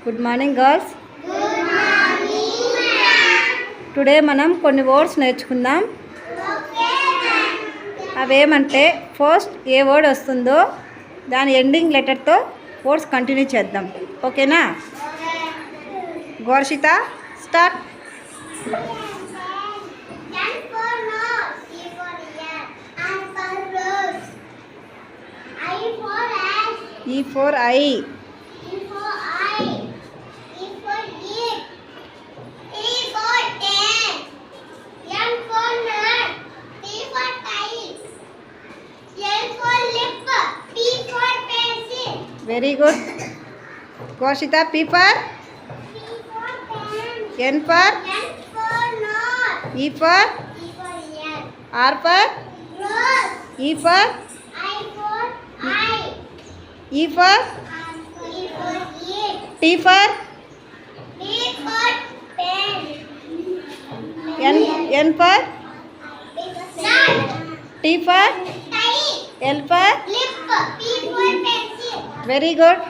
Good morning girls. Good morning ma'am. Today మనం కొన్ని words నేర్చుకుందాం. Okay ma'am. అవేమంటే ఫస్ట్ ఏ వర్డ్ వస్తుందో దాని ఎండింగ్ లెటర్తో వర్డ్స్ కంటిన్యూ చేద్దాం. ఓకేనా? Ghoshita start. N for nose, E for ear, R for rose, I for ash, ఈ for I, E for eye, E for eat, T for tent, N for nut, T for tie, L for lip, P for pencil, very good. Ghoshita P for, P for pen, N for, N for nose, E for, E for ear, R for, rose, E for, I for eye, E for, E for eat, T for, P for pen, N for, nut, T for, tie, L for. lip, P for pencil. Very good.